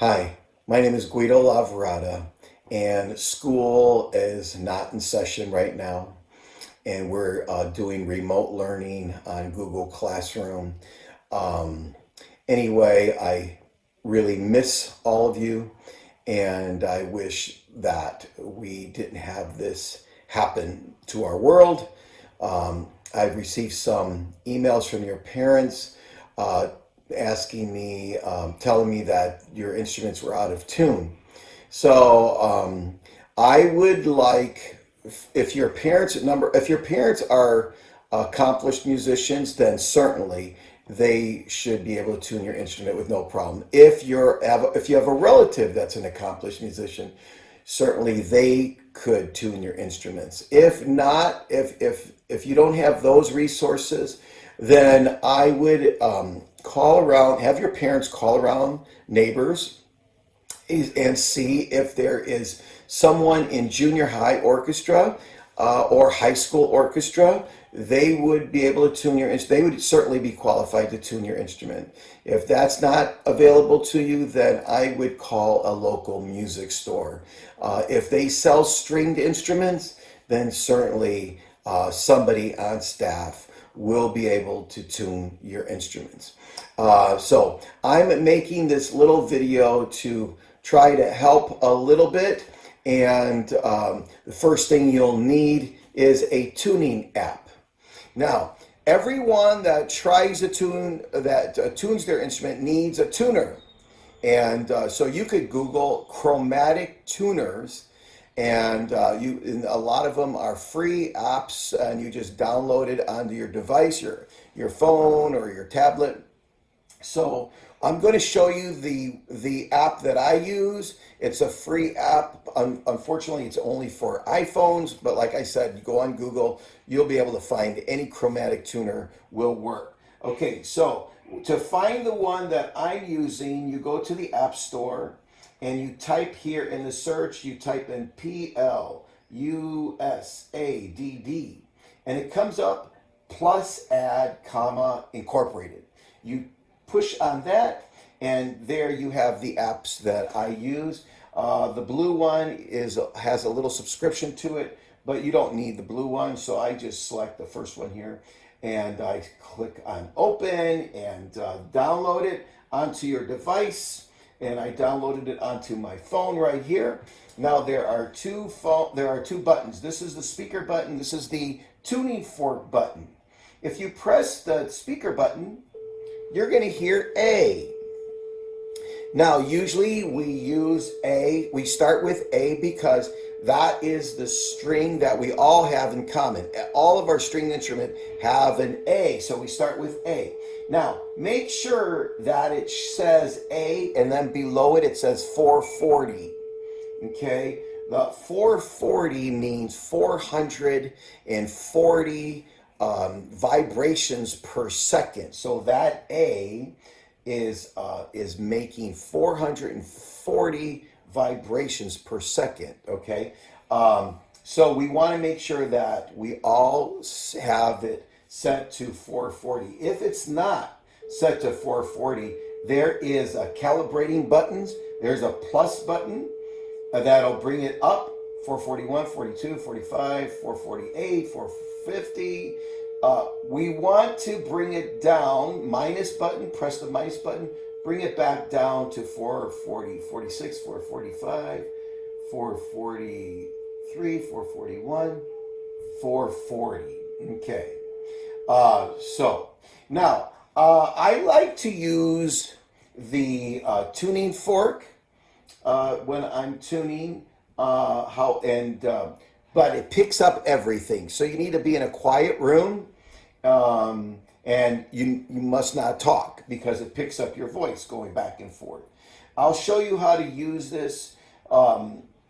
Hi, my name is Guido Lavorata, and school is not in session right now, and we're doing remote learning on Google Classroom. Um, anyway, I really miss all of you, and I wish that we didn't have this happen to our world. I've received some emails from your parents uh, asking me, telling me that your instruments were out of tune. So I would like, if your parents are accomplished musicians, then certainly they should be able to tune your instrument with no problem. If you have a relative that's an accomplished musician, certainly they could tune your instruments. If not, if you don't have those resources, then I would call around, have your parents call around neighbors and see if there is someone in junior high orchestra or high school orchestra. They would be able to tune your instrument. They would certainly be qualified to tune your instrument. If that's not available to you, then I would call a local music store. If they sell stringed instruments, then certainly somebody on staff will be able to tune your instruments. So I'm making this little video to try to help a little bit. And the first thing you'll need is a tuning app. Now, everyone that tries to tunes their instrument needs a tuner. And so you could Google Chromatic tuners, and and a lot of them are free apps, and you just download it onto your device, your phone or your tablet. So I'm going to show you the app that I use. It's a free app. Unfortunately, it's only for iPhones, but like I said, you go on Google, you'll be able to find any chromatic tuner will work. Okay, so to find the one that I'm using, you go to the App Store and you type here in the search, you type in PLUSADD, and it comes up plus add, comma, incorporated. You push on that, and there you have the apps that I use. The blue one has a little subscription to it, but you don't need the blue one, so I just select the first one here, and I click on open and download it onto your device, and I downloaded it onto my phone right here. Now there are two buttons. This is the speaker button. This is the tuning fork button. If you press the speaker button, you're going to hear A. Now, usually we start with A because that is the string that we all have in common. All of our stringed instruments have an A, so we start with A. Now, make sure that it says A, and then below it, it says 440. Okay? The 440 means 440 vibrations per second. So that A is making 440 vibrations per second. Okay, so we want to make sure that we all have it set to 440. If it's not set to 440, there is a calibrating buttons. There's a plus button that'll bring it up. 441, 42, 45, 448, 450. We want to bring it down, minus button, press the minus button, bring it back down to 440, 46, 445, 443, 441, 440. Okay. So now I like to use the tuning fork when I'm tuning. But it picks up everything. So you need to be in a quiet room, and you must not talk because it picks up your voice going back and forth. I'll show you how to use this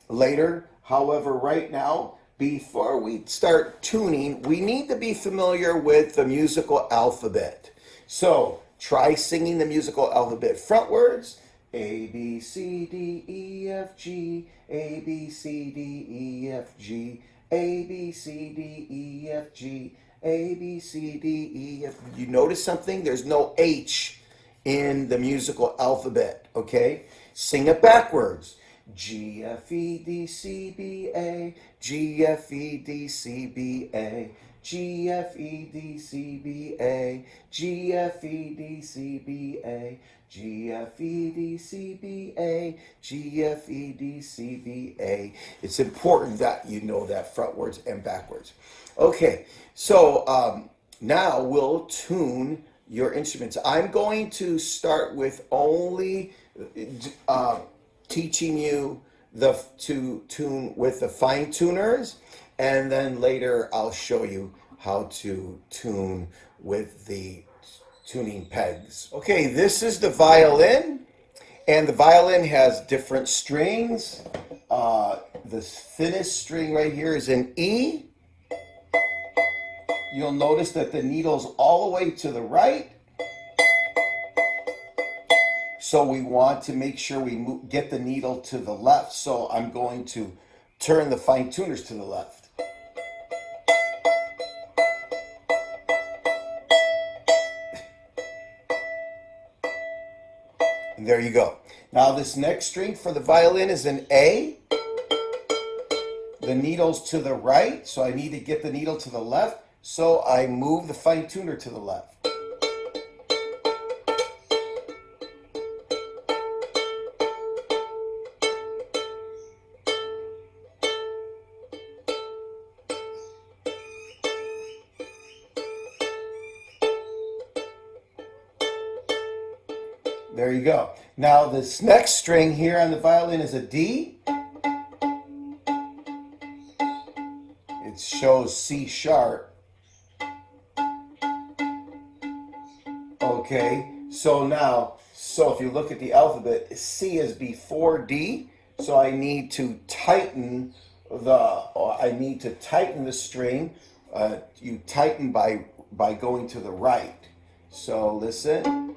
later. However, right now, before we start tuning, we need to be familiar with the musical alphabet. So try singing the musical alphabet frontwards. A, B, C, D, E, F, G, A, B, C, D, E, F, G, A, B, C, D, E, F, G, A, B, C, D, E, F. You notice something? There's no H in the musical alphabet, okay? Sing it backwards. G, F, E, D, C, B, A, G, F, E, D, C, B, A, G, F, E, D, C, B, A, G, F, E, D, C, B, A, G, F, E, D, C, B, A, G, F, E, D, C, B, A. It's important that you know that frontwards and backwards. Okay, so now we'll tune your instruments. I'm going to start with only teaching you to tune with the fine tuners, and then later I'll show you how to tune with the tuning pegs. Okay, this is the violin, and the violin has different strings. The thinnest string right here is an E. You'll notice that the needle's all the way to the right. So we want to make sure we get the needle to the left. So I'm going to turn the fine tuners to the left. And there you go. Now this next string for the violin is an A. The needle's to the right, so I need to get the needle to the left. So I move the fine tuner to the left. There you go. Now this next string here on the violin is a D. It shows C sharp. Okay, so if you look at the alphabet, C is before D, so I need to tighten the string. You tighten by going to the right. So listen.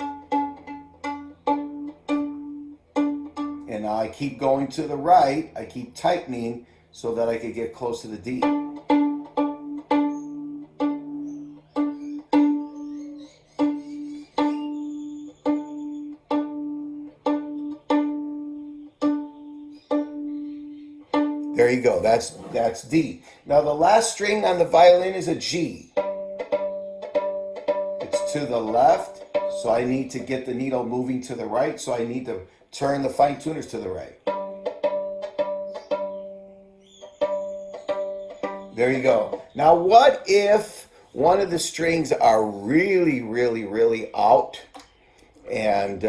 And now I keep going to the right, I keep tightening so that I could get close to the D. There you go, that's D. Now the last string on the violin is a G. It's to the left, so I need to get the needle moving to the right, so I need to turn the fine tuners to the right. There you go. Now what if one of the strings are really, really, really out? And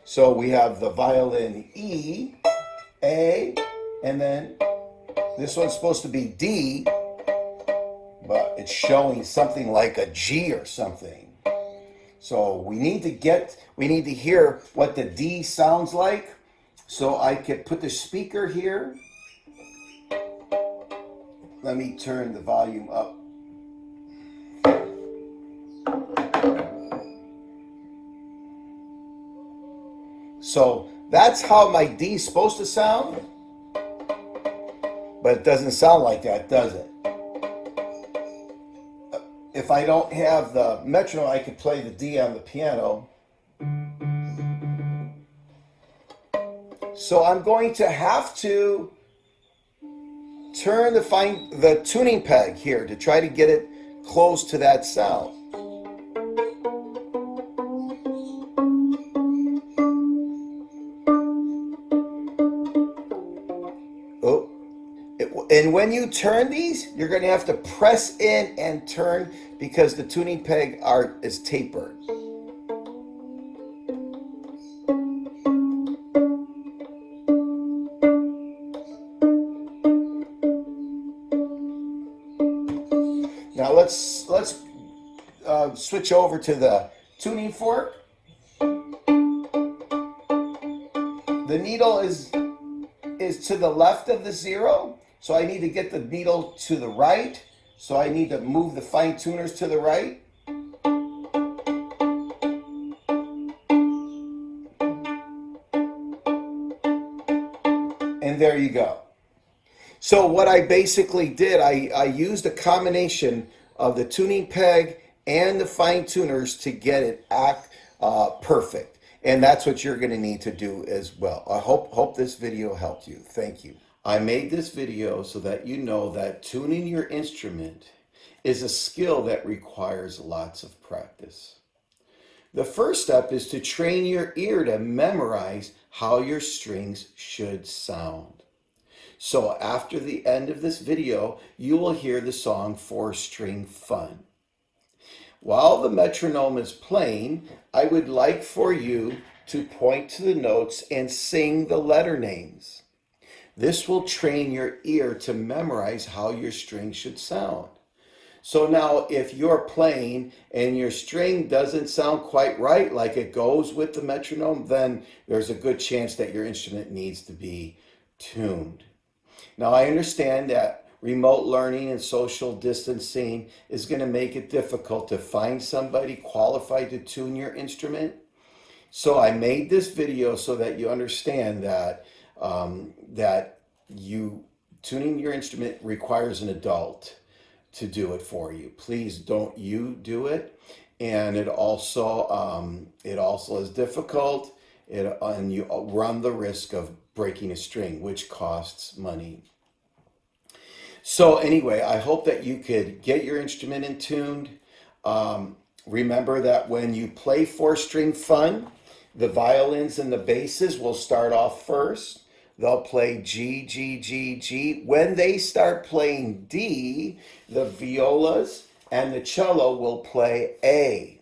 so we have the violin E, A, and then this one's supposed to be D, but it's showing something like a G or something. So we need to hear what the D sounds like. So I could put the speaker here. Let me turn the volume up. So that's how my D is supposed to sound. But it doesn't sound like that, does it? If I don't have the metronome, I could play the D on the piano. So I'm going to have to turn the tuning peg here to try to get it close to that sound. Oh, and when you turn these, you're going to have to press in and turn because the tuning peg is tapered. Now let's switch over to the tuning fork. The needle is to the left of the zero, so I need to get the needle to the right. So I need to move the fine tuners to the right. And there you go. So what I basically did, I used a combination of the tuning peg and the fine tuners to get it perfect. And that's what you're going to need to do as well. I hope this video helped you. Thank you. I made this video so that you know that tuning your instrument is a skill that requires lots of practice. The first step is to train your ear to memorize how your strings should sound. So after the end of this video, you will hear the song Four String Fun. While the metronome is playing, I would like for you to point to the notes and sing the letter names. This will train your ear to memorize how your string should sound. So now if you're playing and your string doesn't sound quite right, like it goes with the metronome, then there's a good chance that your instrument needs to be tuned. Now I understand that remote learning and social distancing is going to make it difficult to find somebody qualified to tune your instrument. So I made this video so that you understand that tuning your instrument requires an adult to do it for you. Please don't you do it. And it also is difficult, and you run the risk of breaking a string, which costs money. So anyway, I hope that you could get your instrument in tuned. Remember that when you play Four String Fun, the violins and the basses will start off first. They'll play G, G, G, G. When they start playing D, the violas and the cello will play A.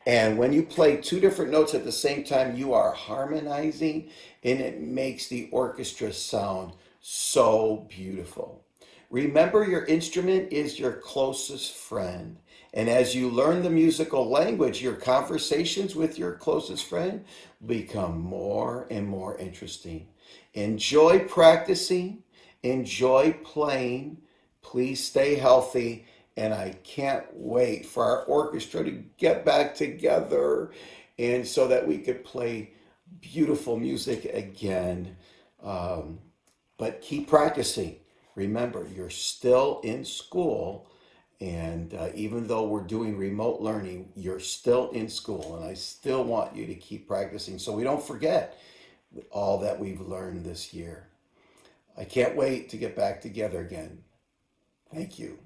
And when you play two different notes at the same time, you are harmonizing, and it makes the orchestra sound so beautiful. Remember, your instrument is your closest friend. And as you learn the musical language, your conversations with your closest friend become more and more interesting. Enjoy practicing, enjoy playing. Please stay healthy. And I can't wait for our orchestra to get back together and so that we could play beautiful music again. But keep practicing. Remember, you're still in school, and even though we're doing remote learning, you're still in school, and I still want you to keep practicing so we don't forget all that we've learned this year. I can't wait to get back together again. Thank you.